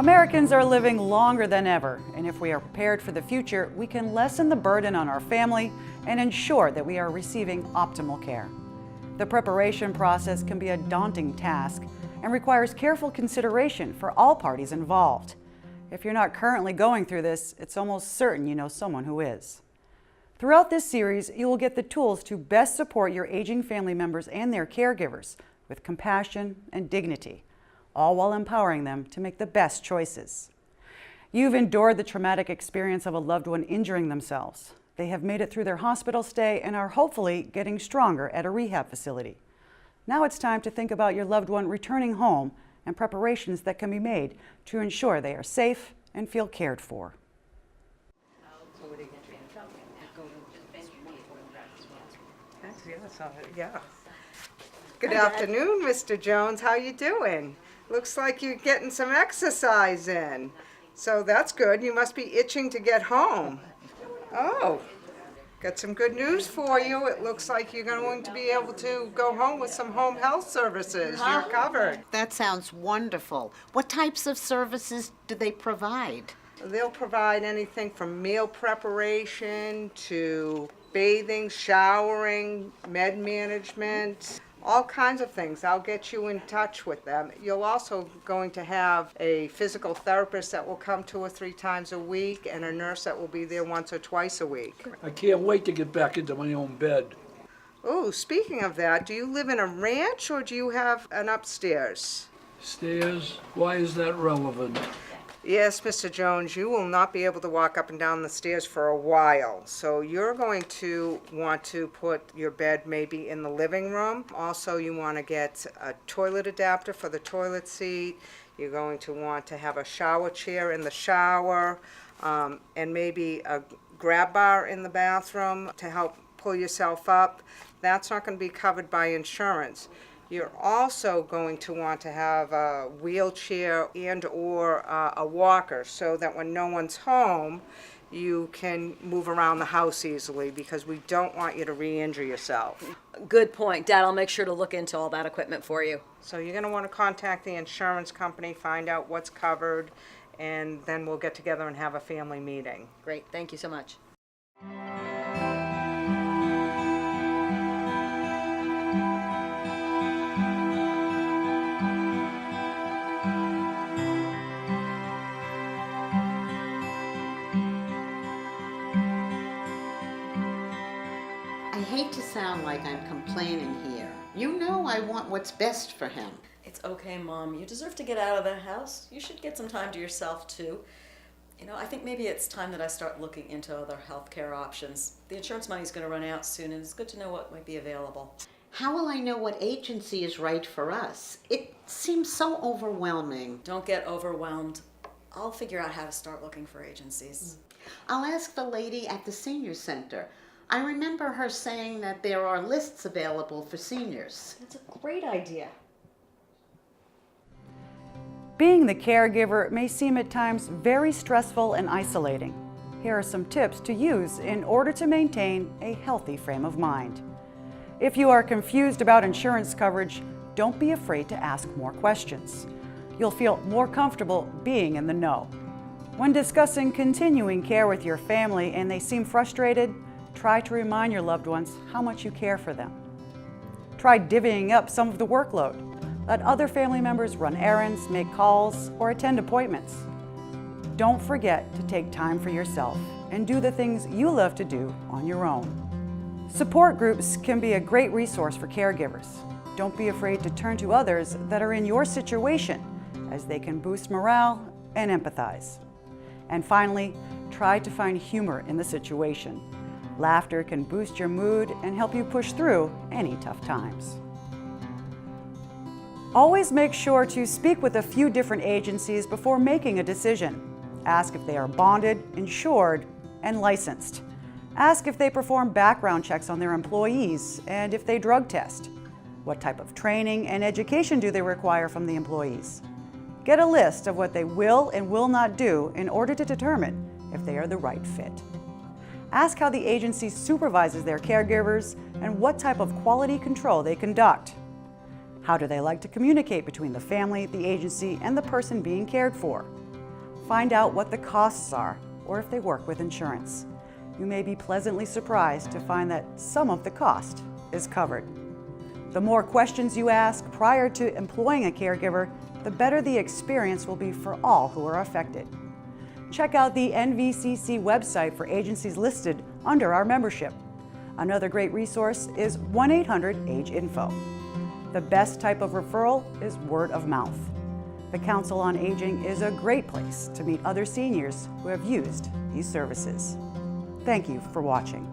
Americans are living longer than ever, and if we are prepared for the future, we can lessen the burden on our family and ensure that we are receiving optimal care. The preparation process can be a daunting task and requires careful consideration for all parties involved. If you're not currently going through this, it's almost certain you know someone who is. Throughout this series, you will get the tools to best support your aging family members and their caregivers with compassion and dignity, all while empowering them to make the best choices. You've endured the traumatic experience of a loved one injuring themselves. They have made it through their hospital stay and are hopefully getting stronger at a rehab facility. Now it's time to think about your loved one returning home and preparations that can be made to ensure they are safe and feel cared for. Yeah. Good afternoon, Mr. Jones. How you doing? Looks like you're getting some exercise in. So that's good. You must be itching to get home. Oh, got some good news for you. It looks like you're going to be able to go home with some home health services. You're covered. That sounds wonderful. What types of services do they provide? They'll provide anything from meal preparation to bathing, showering, med management, all kinds of things. I'll get you in touch with them. You're also going to have a physical therapist that will come 2 or 3 times a week and a nurse that will be there once or twice a week. I can't wait to get back into my own bed. Oh, speaking of that, do you live in a ranch or do you have an upstairs? Stairs? Why is that relevant? Yes, Mr. Jones, you will not be able to walk up and down the stairs for a while. So you're going to want to put your bed maybe in the living room. Also, you want to get a toilet adapter for the toilet seat. You're going to want to have a shower chair in the shower, and maybe a grab bar in the bathroom to help pull yourself up. That's not going to be covered by insurance. You're also going to want to have a wheelchair and or a walker so that when no one's home, you can move around the house easily because we don't want you to re-injure yourself. Good point. Dad, I'll make sure to look into all that equipment for you. So you're going to want to contact the insurance company, find out what's covered, and then we'll get together and have a family meeting. Great. Thank you so much. I hate to sound like I'm complaining here. You know I want what's best for him. It's okay, Mom. You deserve to get out of the house. You should get some time to yourself, too. You know, I think maybe it's time that I start looking into other healthcare options. The insurance money's going to run out soon, and it's good to know what might be available. How will I know what agency is right for us? It seems so overwhelming. Don't get overwhelmed. I'll figure out how to start looking for agencies. I'll ask the lady at the senior center. I remember her saying that there are lists available for seniors. That's a great idea. Being the caregiver may seem at times very stressful and isolating. Here are some tips to use in order to maintain a healthy frame of mind. If you are confused about insurance coverage, don't be afraid to ask more questions. You'll feel more comfortable being in the know. When discussing continuing care with your family and they seem frustrated, try to remind your loved ones how much you care for them. Try divvying up some of the workload. Let other family members run errands, make calls, or attend appointments. Don't forget to take time for yourself and do the things you love to do on your own. Support groups can be a great resource for caregivers. Don't be afraid to turn to others that are in your situation, as they can boost morale and empathize. And finally, try to find humor in the situation. Laughter can boost your mood and help you push through any tough times. Always make sure to speak with a few different agencies before making a decision. Ask if they are bonded, insured, and licensed. Ask if they perform background checks on their employees and if they drug test. What type of training and education do they require from the employees? Get a list of what they will and will not do in order to determine if they are the right fit. Ask how the agency supervises their caregivers and what type of quality control they conduct. How do they like to communicate between the family, the agency, and the person being cared for? find out what the costs are or if they work with insurance. You may be pleasantly surprised to find that some of the cost is covered. The more questions you ask prior to employing a caregiver, the better the experience will be for all who are affected. Check out the NVCC website for agencies listed under our membership. Another great resource is 1-800-AGE-INFO. The best type of referral is word of mouth. The Council on Aging is a great place to meet other seniors who have used these services. Thank you for watching.